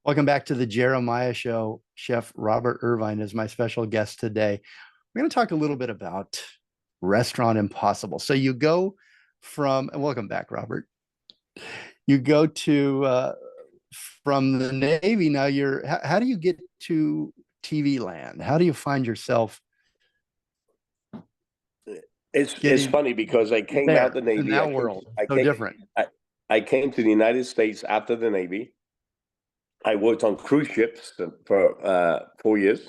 Welcome back to the Jeremiah Show. Chef Robert Irvine is my special guest today. We're going to talk a little bit about Restaurant Impossible. So you go and welcome back, Robert. You go to from the Navy. Now how do you get to TV land? How do you find yourself It's getting funny because I came out there the in Navy. that world? So Came different. I came to the United States after the Navy. I worked on cruise ships for 4 years,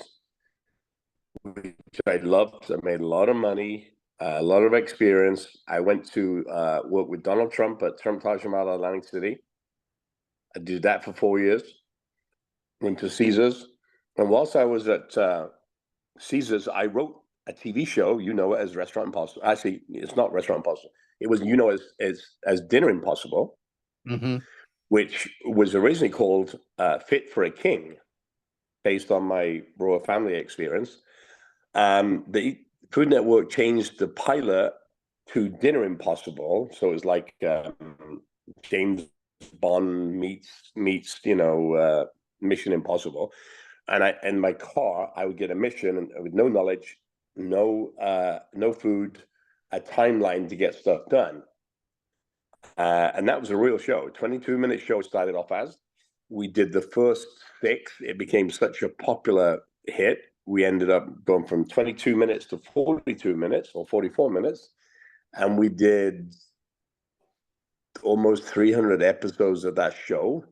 which I loved. I made a lot of money, a lot of experience. I went to work with Donald Trump at Trump Taj Mahal, Atlantic City. I did that for 4 years. Went to Caesars, and whilst I was at Caesars, I wrote a TV show. You know it as Restaurant Impossible. Actually, it's not Restaurant Impossible. It was as Dinner Impossible, Mm-hmm. which was originally called Fit for a King, based on my royal family experience. The Food Network changed the pilot to Dinner Impossible, so it was like James Bond meets Mission Impossible. And in my car, I would get a mission with no knowledge, no food, a timeline to get stuff done. And that was a real show. 22-minute show started off as. We did the first six. It became such a popular hit. We ended up going from 22 minutes to 42 minutes or 44 minutes. And we did almost 300 episodes of that show,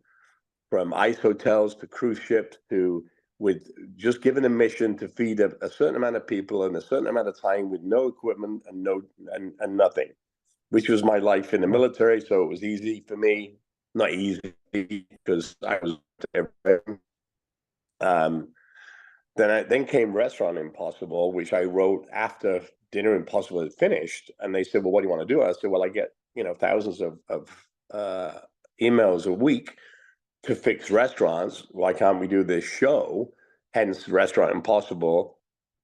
from ice hotels to cruise ships to with just given a mission to feed a certain amount of people in a certain amount of time with no equipment and nothing, which was my life in the military. So it was easy for me, not easy because I was then came Restaurant Impossible, which I wrote after Dinner Impossible had finished. And they said, well, what do you want to do? I said, well, I get, thousands of emails a week to fix restaurants. Why can't we do this show? Hence, Restaurant Impossible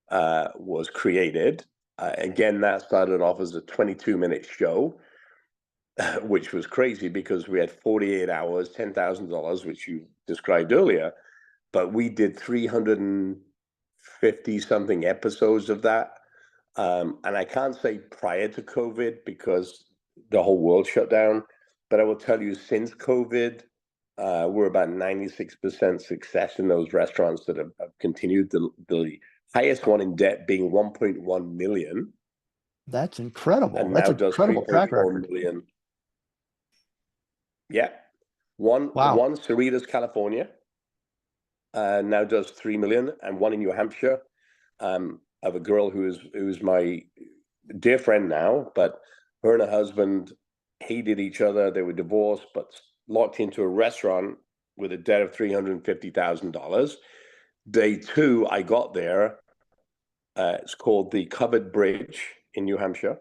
was created. Again, that started off as a 22-minute show, which was crazy because we had 48 hours, $10,000, which you described earlier. But we did 350 something episodes of that. And I can't say prior to COVID because the whole world shut down. But I will tell you, since COVID, we're about 96% success in those restaurants that have continued. The highest one in debt being 1.1 million. That's incredible. And That's now an does incredible track 3.4 record. million. Yeah. One Wow. Cerritos, California, now does 3 million, and one in New Hampshire, of a girl who's my dear friend now, but her and her husband hated each other. They were divorced, but locked into a restaurant with a debt of $350,000. Day two, I got there. It's called the Covered Bridge in New Hampshire.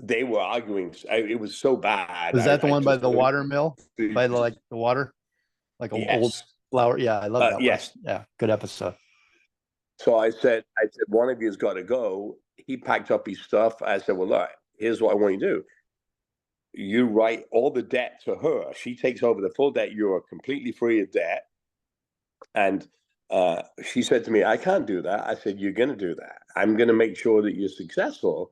They were arguing. It was so bad. Was that the I one by just the water mill? By the water? Like an old yes, flower? Yeah, I love that one. yes. Yeah, good episode. So I said, one of you's got to go. He packed up his stuff. I said, well, look, here's what I want you to do. You write all the debt to her. She takes over the full debt. You are completely free of debt. And she said to me, I can't do that. I said, you're going to do that. I'm going to make sure that you're successful.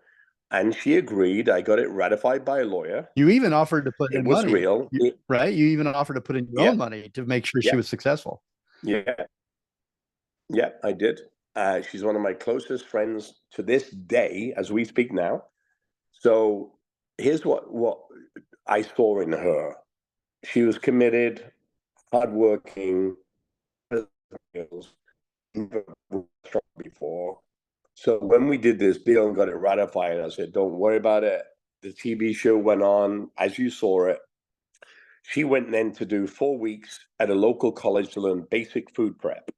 And she agreed. I got it ratified by a lawyer. You even offered to put It in was money, real. right? You even offered to put in your Yeah, own money to make sure she yeah, was successful. yeah, yeah, I did. She's one of my closest friends to this day as we speak now. So here's what I saw in her. She was committed, hardworking, before. So when we did this deal and got it ratified, I said, don't worry about it. The TV show went on as you saw it. She went then to do 4 weeks at a local college to learn basic food prep.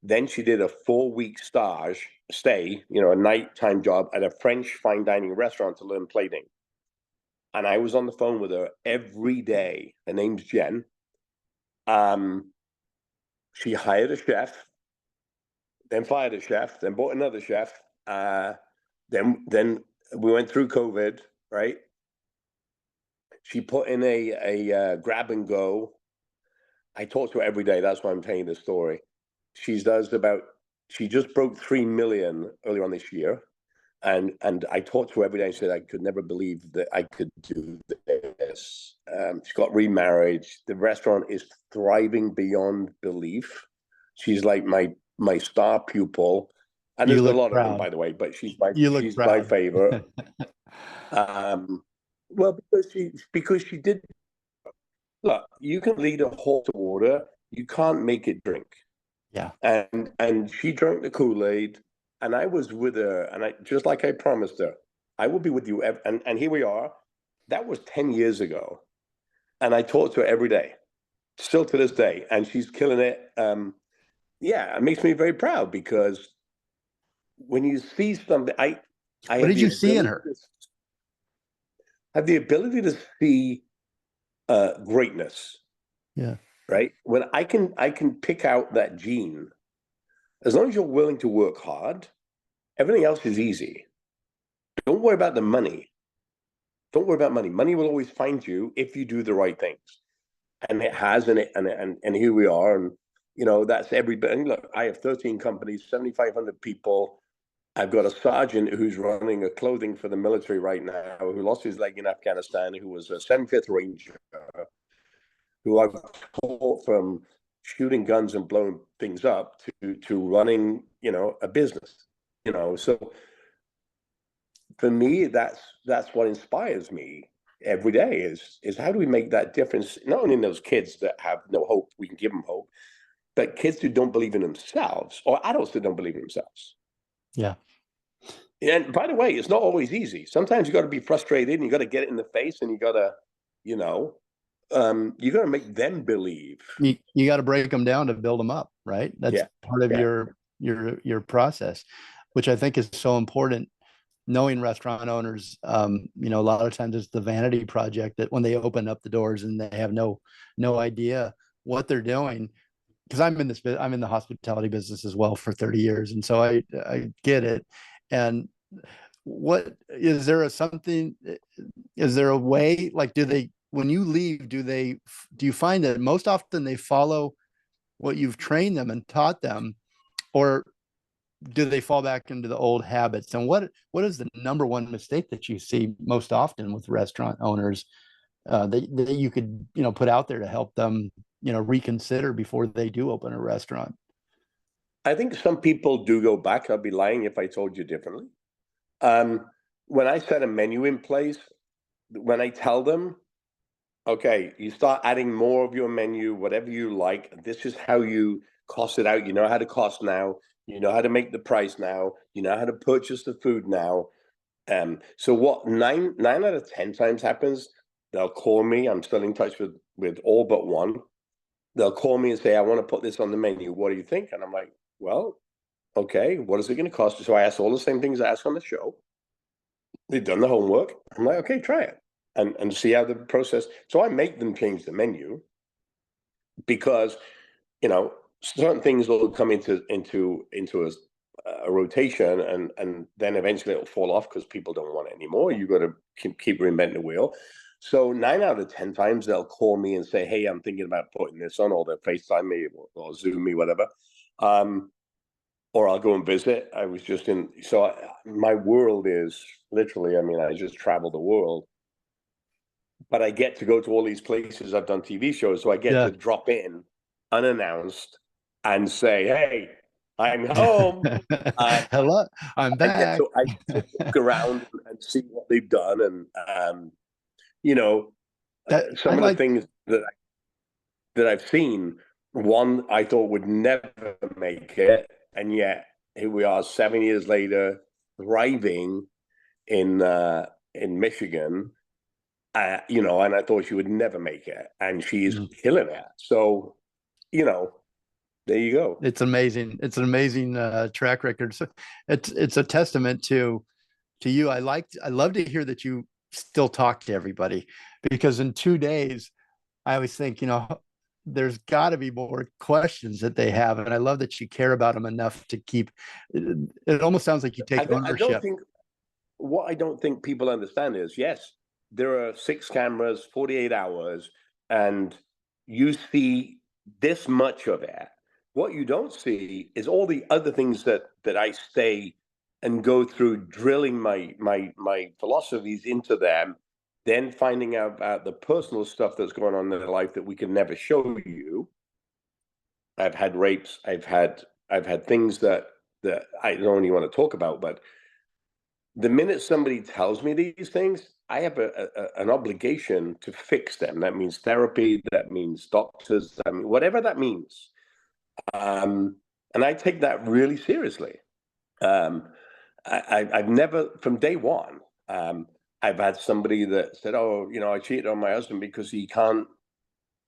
Then she did a 4 week stay, a nighttime job at a French fine dining restaurant to learn plating. And I was on the phone with her every day. Her name's Jen. She hired a chef, then fired a chef, then bought another chef. Then we went through COVID, right? She put in a grab and go. I talk to her every day. That's why I'm telling you this story. She just broke 3 million earlier on this year. And I talked to her every day and said I could never believe that I could do this. She got remarried. The restaurant is thriving beyond belief. She's like my star pupil. And You there's a look lot of them, proud. by the way, but she's You look my proud. favorite. Well, because she did. Look, you can lead a horse to water. You can't make it drink. Yeah. And she drank the Kool-Aid, and I was with her, and I just like I promised her, I will be with you. And here we are. That was 10 years ago, and I talk to her every day, still to this day, and she's killing it. Yeah, it makes me very proud because when you see something, I What have did the you see in ability her? to see greatness, Yeah. right? When I can pick out that gene, as long as you're willing to work hard, everything else is easy. Don't worry about the money. Don't worry about money. Money will always find you if you do the right things. And it has, and here we are. And that's every bit. And look, I have 13 companies, 7,500 people. I've got a sergeant who's running a clothing for the military right now, who lost his leg in Afghanistan, who was a 75th Ranger, who I've taught from shooting guns and blowing things up to running, a business. So for me, that's what inspires me every day is how do we make that difference, not only in those kids that have no hope, we can give them hope, but kids who don't believe in themselves, or adults that don't believe in themselves. Yeah. And by the way, it's not always easy. Sometimes you got to be frustrated and you got to get it in the face and you got to, you got to make them believe. You got to break them down to build them up, right? That's Yeah. part of Yeah. your process, which I think is so important. Knowing restaurant owners, a lot of times it's the vanity project that when they open up the doors and they have no idea what they're doing. Because I'm in the hospitality business as well for 30 years, and so I get it. And what is there is there a way, like, when you leave, do you find that most often they follow what you've trained them and taught them, or do they fall back into the old habits? And what is the number one mistake that you see most often with restaurant owners that you could put out there to help them reconsider before they do open a restaurant? I think some people do go back. I'd be lying if I told you differently. When I set a menu in place, when I tell them, okay, you start adding more of your menu, whatever you like, this is how you cost it out. You know how to cost now. You know how to make the price now. You know how to purchase the food now. So what nine out of 10 times happens, they'll call me. I'm still in touch with all but one. They'll call me and say, I want to put this on the menu. What do you think? And I'm like, well, okay, what is it going to cost you? So I ask all the same things I ask on the show. They've done the homework. I'm like, okay, try it and see how the process. So I make them change the menu because, certain things will come into a rotation and then eventually it'll fall off because people don't want it anymore. You got to keep reinventing the wheel. So 9 out of 10 times they'll call me and say, hey, I'm thinking about putting this on, or they'll FaceTime me or Zoom me, whatever. Or I'll go and visit. I was just my world is literally, I just travel the world. But I get to go to all these places. I've done TV shows, so I get to drop in unannounced and say, hey, I'm home. Hello, I'm back. I get to look around and see what they've done. And, some of the things that I've seen, one I thought would never make it. And yet here we are 7 years later, thriving in Michigan. And I thought she would never make it, and she's killing it. So, there you go. It's amazing. It's an amazing track record. So it's a testament to you. I love to hear that you still talk to everybody, because in 2 days, I always think, there's got to be more questions that they have, and I love that you care about them enough to keep. It almost sounds like you take ownership. What I don't think people understand is, yes, there are 6 cameras, 48 hours, and you see this much of it. What you don't see is all the other things that I stay and go through, drilling my philosophies into them, then finding out about the personal stuff that's going on in their life that we can never show you. I've had rapes. I've had things that I don't even want to talk about. But the minute somebody tells me these things, I have an obligation to fix them. That means therapy. That means doctors. I mean, whatever that means. And I take that really seriously. I've never, from day one, I've had somebody that said, "Oh, you know, I cheated on my husband because he can't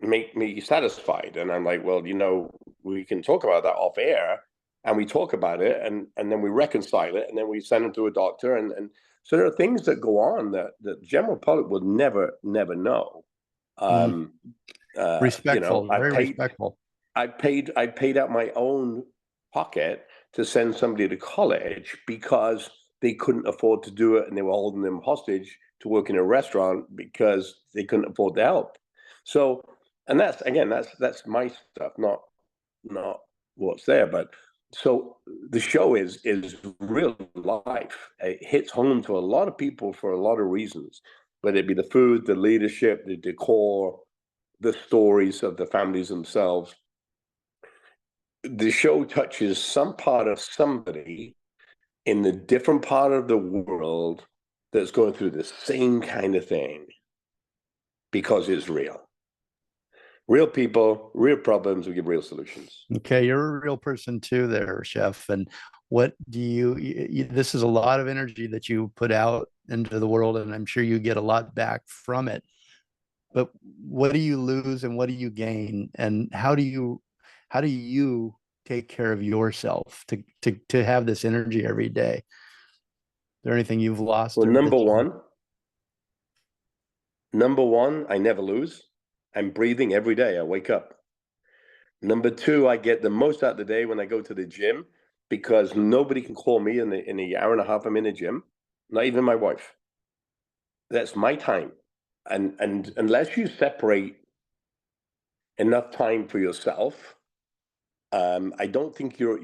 make me satisfied." And I'm like, "Well, you know, we can talk about that off air." And we talk about it, and then we reconcile it, and then we send them to a doctor. And so there are things that go on that the general public will never know. Respectful, very respectful. I paid out my own pocket to send somebody to college because they couldn't afford to do it, and they were holding them hostage to work in a restaurant because they couldn't afford the help. So, and that's my stuff, not what's there. But so the show is real life. It hits home to a lot of people for a lot of reasons, whether it be the food, the leadership, the decor, the stories of the families themselves. The show touches some part of somebody in the different part of the world that's going through the same kind of thing, because it's real. Real people, real problems, we give real solutions. Okay, you're a real person too there, Chef. And what do you this is a lot of energy that you put out into the world, and I'm sure you get a lot back from it. But what do you lose and what do you gain? And how do you take care of yourself to have this energy every day? Is there anything you've lost? Well, number one, I never lose. I'm breathing every day. I wake up. Number two, I get the most out of the day when I go to the gym, because nobody can call me in the hour and a half I'm in the gym, not even my wife. That's my time. And unless you separate enough time for yourself, I don't think you're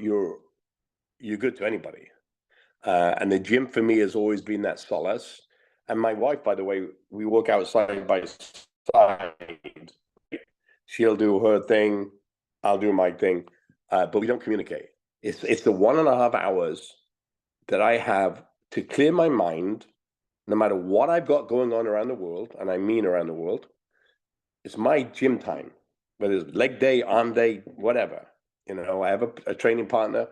good to anybody. And the gym for me has always been that solace. And my wife, by the way, we work out side by side. She'll do her thing, I'll do my thing, but we don't communicate. It's the 1.5 hours that I have to clear my mind, no matter what I've got going on around the world, and I mean around the world. It's my gym time, whether it's leg day, arm day, whatever. You know, I have a training partner.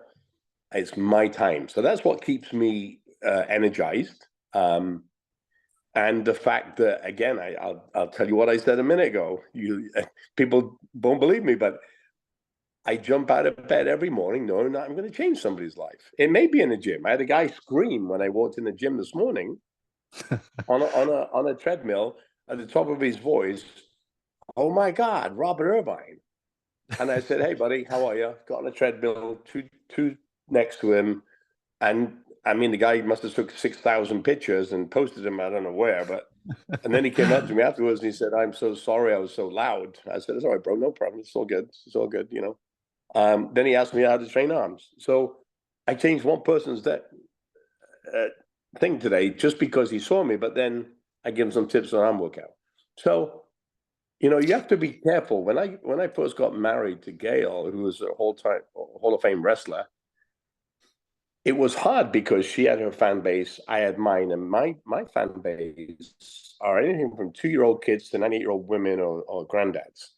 It's my time. So that's what keeps me energized. And the fact that, again, I'll tell you what I said a minute ago. People won't believe me, but I jump out of bed every morning knowing that I'm going to change somebody's life. It may be in the gym. I had a guy scream when I walked in the gym this morning on a treadmill at the top of his voice, "Oh my God, Robert Irvine." And I said, "Hey, buddy, how are you?" Got on a treadmill, two next to him. And I mean, the guy must have took 6,000 pictures and posted them, I don't know where, but, and then he came up to me afterwards and he said, "I'm so sorry I was so loud." I said, "It's all right, bro, no problem. It's all good. It's all good, you know." Then he asked me how to train arms. So I changed one person's thing today just because he saw me, but then I give him some tips on arm workout. So, you know, you have to be careful. When I first got married to Gail, who was a Hall of Fame wrestler, it was hard because she had her fan base, I had mine, and my fan base are anything from 2-year-old kids to 98-year-old women or granddads.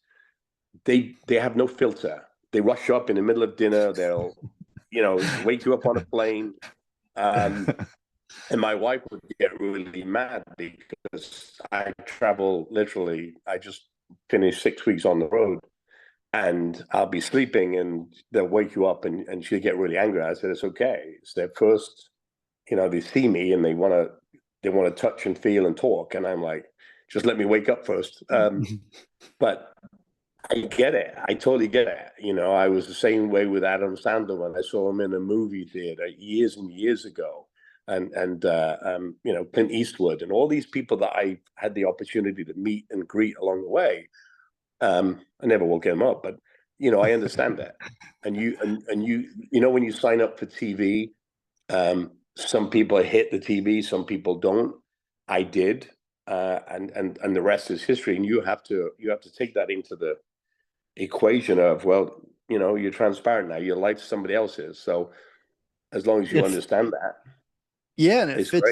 They have no filter. They rush up in the middle of dinner. They'll, you know, wake you up on a plane. And my wife would get really mad because I travel literally. I just finished 6 weeks on the road, and I'll be sleeping and they'll wake you up and she'll get really angry. I said, "It's okay. It's their first, you know, they see me and they want to touch and feel and talk." And I'm like, "Just let me wake up first." But I get it. I totally get it. You know, I was the same way with Adam Sandler when I saw him in a movie theater years and years ago. and Clint Eastwood and all these people that I had the opportunity to meet and greet along the way. I never woke him up, but I understand that. And when you sign up for TV, some people hit the TV, some people don't. I did, and the rest is history. And you have to take that into the equation of, well, you're transparent now. Your life somebody else's. So as long as you understand that, yeah, and it it's fits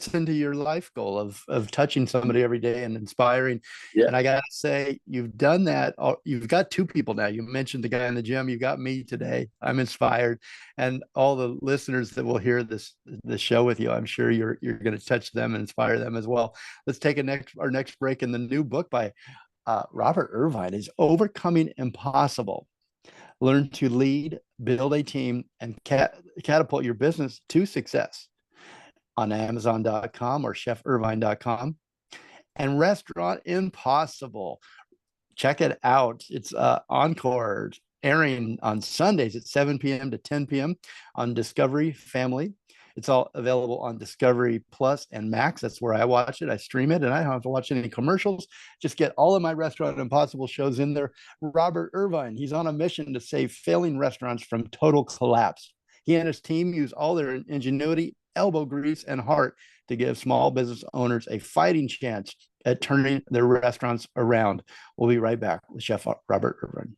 great. into your life goal of touching somebody every day and inspiring. Yeah, And I gotta say, you've done that. You've got two people now. You mentioned the guy in the gym. You got me today. I'm inspired, and all the listeners that will hear this show with you, I'm sure you're going to touch them and inspire them as well. Let's take our next break. In the new book by Robert Irvine is Overcoming Impossible. Learn to lead, build a team, and catapult your business to success on Amazon.com or ChefIrvine.com. And Restaurant Impossible. Check it out. It's encore airing on Sundays at 7 p.m. to 10 p.m. on Discovery Family. It's all available on Discovery Plus and Max. That's where I watch it. I stream it, and I don't have to watch any commercials. Just get all of my Restaurant Impossible shows in there. Robert Irvine, he's on a mission to save failing restaurants from total collapse. He and his team use all their ingenuity, elbow grease, and heart to give small business owners a fighting chance at turning their restaurants around. We'll be right back with Chef Robert Irvine.